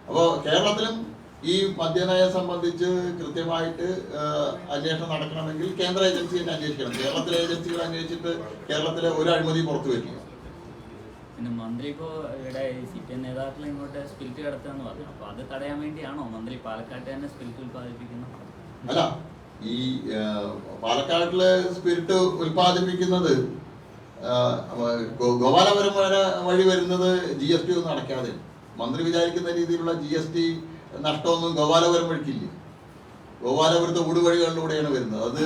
അപ്പോൾ കേരളത്തിലും ഈ മദ്യനയം സംബന്ധിച്ച് കൃത്യമായിട്ട് അന്വേഷണം നടക്കണമെങ്കിൽ കേന്ദ്ര ഏജൻസി തന്നെ അന്വേഷിക്കണം. കേരളത്തിലെ ഏജൻസികൾ അന്വേഷിച്ചിട്ട് കേരളത്തിലെ ഒരു അഴിമതി പുറത്തു വരില്ല. പിന്നെ മന്ത്രി ഇപ്പോൾ ഇവിടെ CPM നേതാക്കളെ ഇങ്ങോട്ട് സ്പിരിറ്റ് കടത്തുകയെന്ന് പറഞ്ഞു. അപ്പോൾ അത് തടയാൻ വേണ്ടിയാണോ മന്ത്രി പാലക്കാട്ട് തന്നെ സ്പിരിറ്റ് ഉൽപ്പാദിപ്പിക്കുന്നത്? അല്ല, ഈ പാലക്കാട്ടില് സ്പിരിറ്റ് ഉൽപ്പാദിപ്പിക്കുന്നത് ഗോപാലപുരം വഴി വരുന്നത് GST ഒന്നും അടയ്ക്കാതെ. മന്ത്രി വിചാരിക്കുന്ന രീതിയിലുള്ള GST നഷ്ടമൊന്നും ഗോപാലപുരം വഴിക്കില്ല. ഗോപാലപുരത്തെ ഊടുവഴികളിലൂടെയാണ് വരുന്നത്. അത്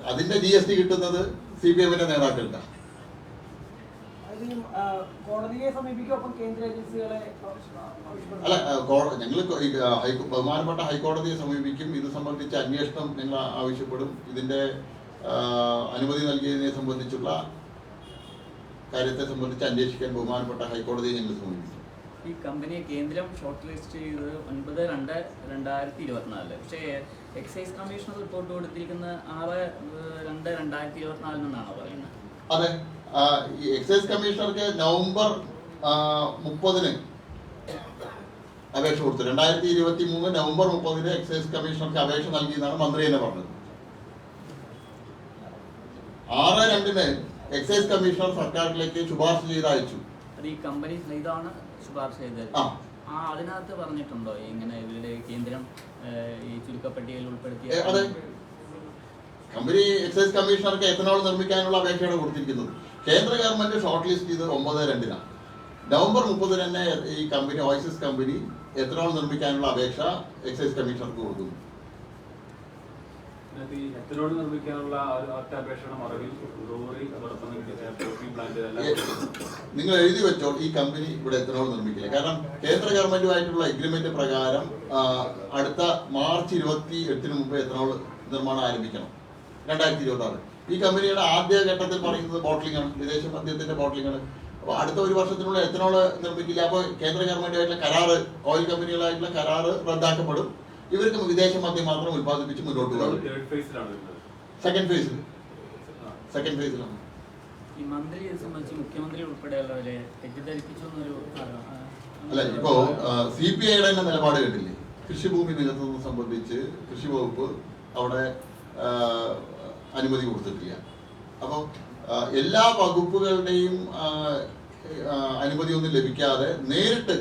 അതിന്റെ GST കിട്ടുന്നത് CPMന്റെ നേതാക്കൾക്കാണ്. അല്ല, ഞങ്ങൾ ബഹുമാനപ്പെട്ട ഹൈക്കോടതിയെ സമീപിക്കും. ഇത് സംബന്ധിച്ച് അന്വേഷണം ഞങ്ങൾ ആവശ്യപ്പെടും. ഇതിന്റെ അനുമതി നൽകിയതിനെ സംബന്ധിച്ചുള്ള കാര്യത്തെ സംബന്ധിച്ച് അന്വേഷിക്കാൻ ബഹുമാനപ്പെട്ട ഹൈക്കോടതിയെ ഞങ്ങൾ സമീപിക്കും. ഈ കമ്പനിയെ കേന്ദ്രം ഷോർട്ട് ലിസ്റ്റ് ചെയ്തത് 9/2/2024. പക്ഷേ എക്സൈസ് കമ്മീഷണർ റിപ്പോർട്ട് കൊടുത്തിരിക്കുന്ന 6/2/2024 എന്നാണ് പറയുന്നത്. അതെ, ഈ എക്സൈസ് കമ്മീഷണർക്ക് നവംബർ 30-ന് അപേക്ഷ കൊടുത്തു. 2023 നവംബർ 30-ന് എക്സൈസ് കമ്മീഷണർക്ക് അപേക്ഷ നൽകിയെന്നാണ് മന്ത്രി തന്നെ പറഞ്ഞത്. 6/2-ന് എക്സൈസ് കമ്മീഷണർ സർക്കാരിലേക്ക് ശുപാർശ ചെയ്ത് അയച്ചു. അത് ഈ കമ്പനി ഇതാണ് ശുപാർശ ചെയ്തത്. അതിനകത്ത് പറഞ്ഞിട്ടുണ്ടോ ഇങ്ങനെ ഇവരുടെ കേന്ദ്രം ഈ ചുരുക്കപ്പട്ടികയിൽ ഉൾപ്പെടുത്തിയ? അതെ, കമ്പനി എക്സൈസ് കമ്മീഷണർക്ക് എത്തനോൾ നിർമ്മിക്കാനുള്ള അപേക്ഷയാണ് കൊടുത്തിരിക്കുന്നത്. കേന്ദ്ര ഗവൺമെന്റ് ഷോർട്ട് ലിസ്റ്റ് ചെയ്തത് 9/2-നാണ്. നവംബർ 30-ന് തന്നെ ഈ കമ്പനി ഓയിസിസ് കമ്പനി എത്തനോൾ നിർമ്മിക്കാനുള്ള അപേക്ഷ എക്സൈസ് കമ്മീഷണർക്ക് കൊടുക്കുന്നു. ഈ എത്തനോൾ നിർമ്മിക്കാനുള്ള ഒറ്റ അപേക്ഷയുടെ മറവിൽ ബ്രൂവറി പ്ലാന്റ് നിങ്ങൾ എഴുതി വെച്ചോ, ഈ കമ്പനി ഇവിടെ എത്തനോൾ നിർമ്മിക്കില്ല. കാരണം കേന്ദ്ര ഗവൺമെന്റുമായിട്ടുള്ള എഗ്രിമെന്റ് പ്രകാരം അടുത്ത മാർച്ച് 28 മുമ്പ് എത്തനോൾ നിർമ്മാണം ആരംഭിക്കണം, 2026. ഈ കമ്പനിയുടെ ആദ്യ ഘട്ടത്തിൽ പറയുന്നത് ബോട്ടിലിംഗ് ആണ്, വിദേശ മദ്യത്തിന്റെ ബോട്ടിലിംഗ് ആണ്. അപ്പോൾ അടുത്ത ഒരു വർഷത്തിനുള്ളിൽ എത്തനോൾ നിർമ്മിക്കില്ല. അപ്പോൾ കേന്ദ്ര ഗവൺമെന്റുമായിട്ടുള്ള കരാറ്, ഓയിൽ കമ്പനികളായിട്ടുള്ള കരാറ് റദ്ദാക്കപ്പെടും. ഇവർക്ക് വിദേശ മദ്യം മാത്രം ഉത്പാദിപ്പിച്ച് മുന്നോട്ട് പോകും. സെക്കൻഡ് ഫേസിലാണ്. ഈ മന്ത്രിയെ സംബന്ധിച്ച് മുഖ്യമന്ത്രി ഉൾപ്പെടെയുള്ളവരെ തെറ്റിദ്ധരിപ്പിച്ചു എന്നൊരു അല്ല, ഇപ്പോ CPIയുടെ തന്നെ നിലപാട് കേട്ടില്ലേ? കൃഷിഭൂമി നികത്തുന്നത് സംബന്ധിച്ച് കൃഷി വകുപ്പ് അവിടെ അനുമതി കൊടുത്തിട്ടില്ല. അപ്പോൾ എല്ലാ വകുപ്പുകളുടെയും അനുമതിയൊന്നും ലഭിക്കാതെ നേരിട്ട്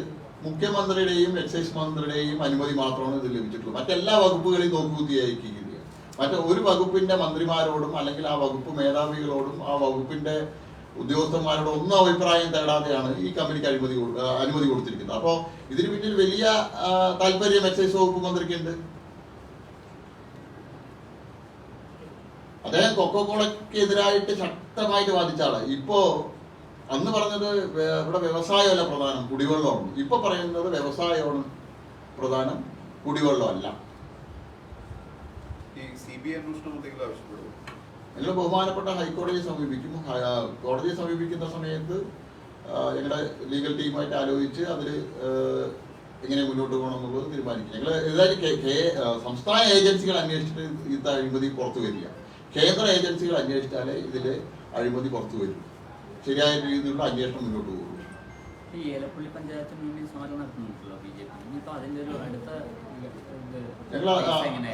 മുഖ്യമന്ത്രിയുടെയും എക്സൈസ് മന്ത്രിയുടെയും അനുമതി മാത്രമാണ് ഇത് ലഭിച്ചിട്ടുള്ളൂ. മറ്റെല്ലാ വകുപ്പുകളെയും നോക്കുകുത്തിയായിരിക്കുകയാണ്. ഒരു വകുപ്പിന്റെ മന്ത്രിമാരോടും അല്ലെങ്കിൽ ആ വകുപ്പ് മേധാവികളോടും ആ വകുപ്പിന്റെ ഉദ്യോഗസ്ഥന്മാരോടും ഒന്നും അഭിപ്രായം തേടാതെയാണ് ഈ കമ്പനിക്ക് അനുമതി കൊടുത്തിരിക്കുന്നത്. അപ്പോൾ ഇതിന് പിന്നിൽ വലിയ താല്പര്യം എക്സൈസ് വകുപ്പ് മന്ത്രിക്കുണ്ട്. അദ്ദേഹം കൊക്കോകോളയ്ക്കെതിരായിട്ട് ശക്തമായിട്ട് വാദിച്ച ആളാണ്. ഇപ്പോ അന്ന് പറഞ്ഞത് ഇവിടെ വ്യവസായമല്ല പ്രധാനം, കുടിവെള്ളമാണ്. ഇപ്പൊ പറയുന്നത് വ്യവസായമാണ് പ്രധാനം, കുടിവെള്ളമല്ല. ഞങ്ങൾ ബഹുമാനപ്പെട്ട ഹൈക്കോടതിയെ സമീപിക്കും. കോടതിയെ സമീപിക്കുന്ന സമയത്ത് ഞങ്ങളുടെ ലീഗൽ ടീമായിട്ട് ആലോചിച്ച് അതിൽ എങ്ങനെ മുന്നോട്ട് പോകണം എന്നുള്ളത് തീരുമാനിക്കും. ഞങ്ങൾ ഏതായാലും സംസ്ഥാന ഏജൻസികൾ അന്വേഷിച്ചിട്ട് ഇത് അഴിമതി പുറത്തു വരിക, കേന്ദ്ര ഏജൻസികൾ അന്വേഷിച്ചാലേ ഇതിൽ അഴിമതി പുറത്തു വരും. ശരിയായ രീതിയിലുള്ള അന്വേഷണം മുന്നോട്ട് പോകും. ഈ ഏലപ്പള്ളി പഞ്ചായത്തിന് വേണ്ടി സമരം നടത്തുന്നുണ്ടല്ലോ BJP. ഇനിയിപ്പോൾ അതിൻ്റെ ഒരു അടുത്ത ഞങ്ങൾ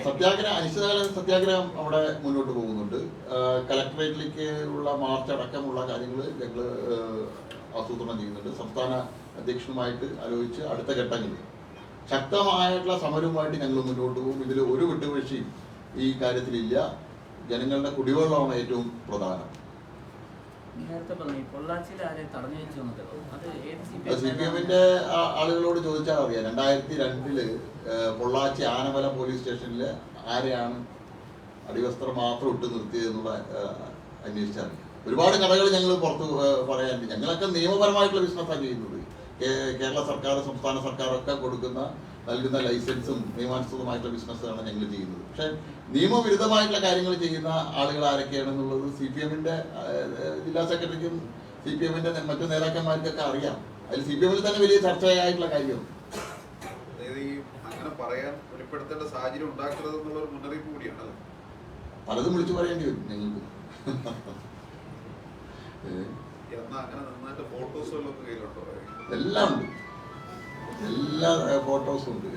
സത്യാഗ്രഹം, അനിശ്ചിതകാല സത്യാഗ്രഹം അവിടെ മുന്നോട്ട് പോകുന്നുണ്ട്. കലക്ടറേറ്റിലേക്ക് ഉള്ള മാർച്ച് അടക്കമുള്ള കാര്യങ്ങൾ ഞങ്ങൾ ആസൂത്രണം ചെയ്യുന്നുണ്ട്. സംസ്ഥാന അധ്യക്ഷനുമായിട്ട് ആലോചിച്ച് അടുത്ത ഘട്ടങ്ങളിൽ ശക്തമായിട്ടുള്ള സമരവുമായിട്ട് ഞങ്ങൾ മുന്നോട്ട് പോകും. ഇതിൽ ഒരു വിട്ടുവീഴ്ചയും ഈ കാര്യത്തിലില്ല. ജനങ്ങളുടെ കുടിവെള്ളമാണ് ഏറ്റവും പ്രധാനം. നേരത്തെ പറഞ്ഞു പൊള്ളാച്ചിയിൽ ആരെ തടഞ്ഞു വെച്ചു അത് ഏത് CPM-ന്റെ ആളുകളോട് ചോദിച്ചാൽ അറിയാം. 2002 പൊള്ളാച്ചി ആനമല പോലീസ് സ്റ്റേഷനിൽ ആരെയാണ് അടിവസ്ത്രം മാത്രം ഇട്ട് നിർത്തിയതെന്നുള്ള അന്വേഷിച്ചറിയാം. ഒരുപാട് കടകൾ ഞങ്ങൾ പുറത്ത് പറയാനുണ്ട്. ഞങ്ങളൊക്കെ നിയമപരമായിട്ടുള്ള ബിസിനസ്സാണ് ചെയ്യുന്നത്. കേരള സർക്കാർ, സംസ്ഥാന സർക്കാരൊക്കെ നൽകുന്ന ലൈസൻസും നിയമാനുസൃതമായിട്ടുള്ള ബിസിനസ്സാണ് ഞങ്ങൾ ചെയ്യുന്നത്. പക്ഷെ നിയമവിരുദ്ധമായിട്ടുള്ള കാര്യങ്ങൾ ചെയ്യുന്ന ആളുകൾ ആരൊക്കെയാണെന്നുള്ളത് CPM-ന്റെ ജില്ലാ സെക്രട്ടറിക്കും CPM-ന്റെ മറ്റു നേതാക്കന്മാർക്കൊക്കെ അറിയാം. അതിൽ CPM-ൽ തന്നെ വലിയ ചർച്ചയായിട്ടുള്ള കാര്യമാണ്. പലതും വിളിച്ചു പറയേണ്ടി വരും ഞങ്ങൾക്ക്. എല്ലാം ഉണ്ട്, എല്ലാ ഫോട്ടോസും ഉണ്ട്.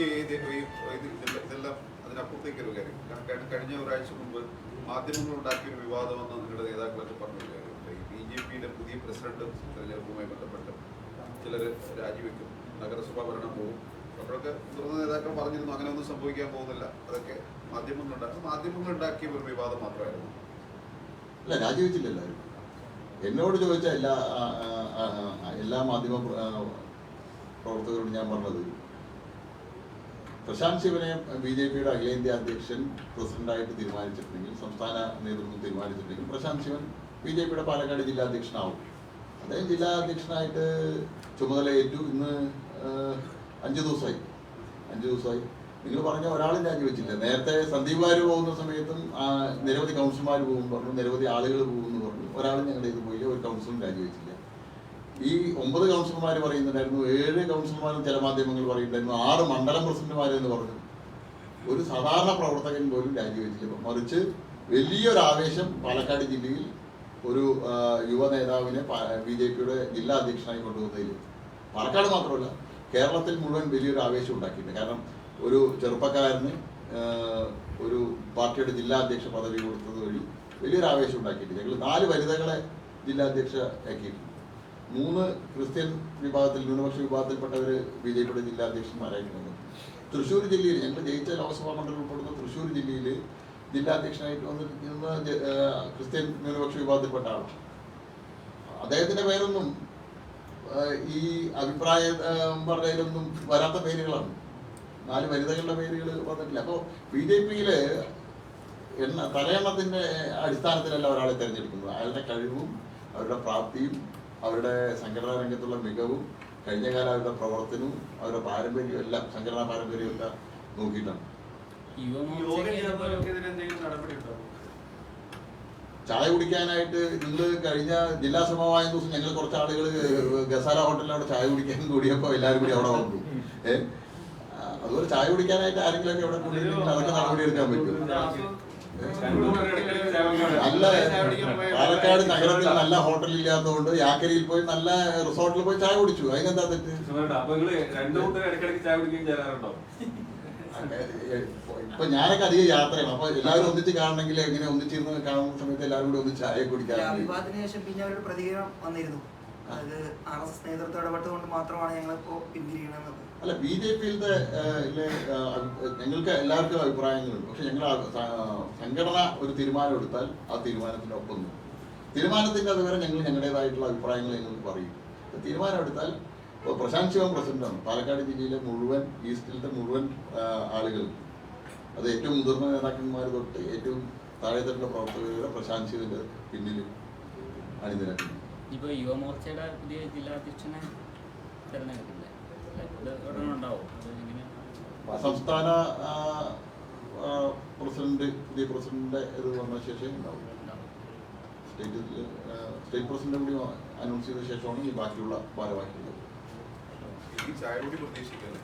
ഇതെല്ലാം അതിനപ്പുറത്തേക്ക് ഒരു കാര്യം, കഴിഞ്ഞ ഒരാഴ്ച മുമ്പ് മാധ്യമങ്ങൾ ഉണ്ടാക്കിയ ഒരു വിവാദമെന്ന് നിങ്ങളുടെ നേതാക്കളൊക്കെ പറഞ്ഞില്ലേ? BJP-യുടെ പുതിയ പ്രസിഡന്റ് തെരഞ്ഞെടുപ്പുമായി ബന്ധപ്പെട്ട് ചിലർ രാജിവെക്കും, നഗരസഭാ ഭരണം പോകും. അപ്പോഴൊക്കെ മുതിർന്ന നേതാക്കൾ പറഞ്ഞിരുന്നു അങ്ങനെ ഒന്നും സംഭവിക്കാൻ പോകുന്നില്ല. അതൊക്കെ മാധ്യമങ്ങൾ ഉണ്ടാക്കിയ ഒരു വിവാദം മാത്രമായിരുന്നു. അല്ല, രാജിവെച്ചില്ലല്ലോ. എന്നോട് ചോദിച്ച എല്ലാ മാധ്യമ പ്രവർത്തകരോടും ഞാൻ പറഞ്ഞത്, പ്രശാന്ത് ശിവനെ BJP-യുടെ അഖിലേന്ത്യാ അധ്യക്ഷൻ പ്രസിഡന്റായിട്ട് തീരുമാനിച്ചിട്ടുണ്ടെങ്കിൽ, സംസ്ഥാന നേതൃത്വം തീരുമാനിച്ചിട്ടുണ്ടെങ്കിൽ പ്രശാന്ത് ശിവൻ BJP-യുടെ പാലക്കാട് ജില്ലാ അധ്യക്ഷനാവും. അദ്ദേഹം ജില്ലാ അധ്യക്ഷനായിട്ട് ചുമതലയേറ്റു. ഇന്ന് 5 ദിവസമായി. നിങ്ങൾ പറഞ്ഞ ഒരാളും രാജിവെച്ചില്ല. നേരത്തെ സന്ദീപ് വാര്യർ പോകുന്ന സമയത്തും നിരവധി കൗൺസിലർമാർ പോകും പറഞ്ഞു, നിരവധി ആളുകൾ പോകുമെന്ന് പറഞ്ഞു. ഒരാളും ഞങ്ങളുടെ ഇത് പോയില്ല, ഒരു കൗൺസിലും രാജിവെച്ചില്ല. ഈ 9 കൗൺസിലർമാർ പറയുന്നുണ്ടായിരുന്നു, 7 കൗൺസിലർമാരും ചില മാധ്യമങ്ങൾ പറയുന്നുണ്ടായിരുന്നു, 6 മണ്ഡലം പ്രസിഡന്റുമാരെന്ന് പറഞ്ഞു. ഒരു സാധാരണ പ്രവർത്തകൻ പോലും രാജിവെച്ചില്ല. മറിച്ച് വലിയൊരു ആവേശം പാലക്കാട് ജില്ലയിൽ ഒരു യുവ നേതാവിനെ BJP-യുടെ ജില്ലാ അധ്യക്ഷനായി കൊണ്ടുവന്നതിൽ പാലക്കാട് മാത്രമല്ല കേരളത്തിൽ മുഴുവൻ വലിയൊരു ആവേശം ഉണ്ടാക്കിയിട്ടുണ്ട്. കാരണം ഒരു ചെറുപ്പക്കാരന് ഒരു പാർട്ടിയുടെ ജില്ലാ അധ്യക്ഷ പദവി കൊടുത്തത് വഴി വലിയൊരു ആവേശം ഉണ്ടാക്കിയിട്ടുണ്ട്. ഞങ്ങൾ 4 വനിതകളെ ജില്ലാ അധ്യക്ഷ ആക്കിയിട്ടുണ്ട്. 3 ക്രിസ്ത്യൻ വിഭാഗത്തിൽ, ന്യൂനപക്ഷ വിഭാഗത്തിൽപ്പെട്ടവർ BJP-യുടെ ജില്ലാ അധ്യക്ഷന്മാരായിട്ട് വന്നു. തൃശ്ശൂർ ജില്ലയിൽ ഞങ്ങൾ ജയിച്ച ലോക്സഭാ മണ്ഡലം ഉൾപ്പെടുന്ന തൃശ്ശൂർ ജില്ലയിൽ ജില്ലാ അധ്യക്ഷനായിട്ട് വന്നിരിക്കുന്ന ക്രിസ്ത്യൻ ന്യൂനപക്ഷ വിഭാഗത്തിൽപ്പെട്ട ആളാണ്. അദ്ദേഹത്തിന്റെ പേരൊന്നും ഈ അഭിപ്രായം പറഞ്ഞതിലൊന്നും വരാത്ത പേരുകളാണ്. 4 വനിതകളുടെ പേരുകൾ വന്നിട്ടില്ല. അപ്പോൾ BJP-യിൽ തലയെണ്ണത്തിൻ്റെ അടിസ്ഥാനത്തിലല്ല ഒരാളെ തിരഞ്ഞെടുക്കുന്നത്. അയാളുടെ കഴിവും അവരുടെ പ്രാപ്തിയും അവരുടെ സംഘടനാ രംഗത്തുള്ള മികവും കഴിഞ്ഞകാല അവരുടെ പ്രവർത്തനവും അവരുടെ പാരമ്പര്യവും എല്ലാം സംഘടനാ പാരമ്പര്യവും എല്ലാം നോക്കിയിട്ടാണ്. ചായ കുടിക്കാനായിട്ട് നിങ്ങൾ കഴിഞ്ഞ ജില്ലാ സമവായ ദിവസം ഞങ്ങൾ കുറച്ച് ആളുകൾ ഗസാല ഹോട്ടലിലവിടെ ചായ കുടിക്കാൻ കൂടിയപ്പോൾ എല്ലാവരും കൂടി അവിടെ വന്നു. അതുപോലെ ചായ കുടിക്കാനായിട്ട് ആരെങ്കിലുമൊക്കെ അവിടെ കൂടിയിട്ടുണ്ടെങ്കിൽ അതൊക്കെ നടപടി എടുക്കാൻ പറ്റും. നല്ല പാലക്കാട് നഗരത്തിൽ നല്ല ഹോട്ടൽ ഇല്ലാത്തതുകൊണ്ട് യാക്കരിയിൽ പോയി നല്ല റിസോർട്ടിൽ പോയി ചായ കുടിച്ചു. അതിനെന്താ തെറ്റ്? ഇപ്പൊ ഞാനൊക്കെ അധികം യാത്രയാണ്. അപ്പൊ എല്ലാവരും ഒന്നിച്ച് കാണണമെങ്കിൽ എങ്ങനെ ഒന്നിച്ചിരുന്ന് കാണുന്ന സമയത്ത് എല്ലാവരും കൂടി ഒന്നിച്ച് ചായ കുടിക്കാൻ. വിവാദത്തിന് ശേഷം പിന്നെ അവരുടെ പ്രതികരണം വന്നിരുന്നു. അത് RSS നേതൃത്വം ഇടപെട്ടുകൊണ്ട് മാത്രമാണ് ഞങ്ങളിപ്പോ പിന്തിരിയണമെന്നത്. അല്ല, BJP-യിലത്തെ ഞങ്ങൾക്ക് എല്ലാവർക്കും അഭിപ്രായങ്ങളുണ്ട്. പക്ഷെ ഞങ്ങൾ സംഘടന ഒരു തീരുമാനം എടുത്താൽ ആ തീരുമാനത്തിനൊപ്പം തീരുമാനത്തിന്റെ അതുവരെ ഞങ്ങൾ ഞങ്ങളുടേതായിട്ടുള്ള അഭിപ്രായങ്ങൾ ഞങ്ങൾക്ക് പറയും. തീരുമാനം എടുത്താൽ ഇപ്പോൾ പ്രശാന്ത് ശിവൻ പ്രസിഡന്റാണ്. പാലക്കാട് ജില്ലയിലെ മുഴുവൻ ഈസ്റ്റിലത്തെ മുഴുവൻ ആളുകൾ, അത് ഏറ്റവും മുതിർന്ന നേതാക്കന്മാർ തൊട്ട് ഏറ്റവും താഴെത്തട്ടിലുള്ള പ്രവർത്തകരുടെ പ്രശാന്ത് ശിവന്റെ പിന്നിൽ അണിനിരക്കുന്നു. ഇപ്പോൾ യുവമോർച്ചയുടെ പുതിയ ജില്ലാ അധ്യക്ഷനെ തിരഞ്ഞെടുക്കില്ലേ? സംസ്ഥാന പ്രസിഡന്റ്, പുതിയ പ്രസിഡന്റിന്റെ ഇത് വന്ന ശേഷം ഉണ്ടാവും. സ്റ്റേറ്റ് പ്രസിഡന്റ് കൂടി അനൗൺസ് ചെയ്ത ശേഷമാണ് ഈ ബാക്കിയുള്ള ഭാരവാഹികൾ. ചായ കൂടി പ്രതീക്ഷിക്കുന്നത്.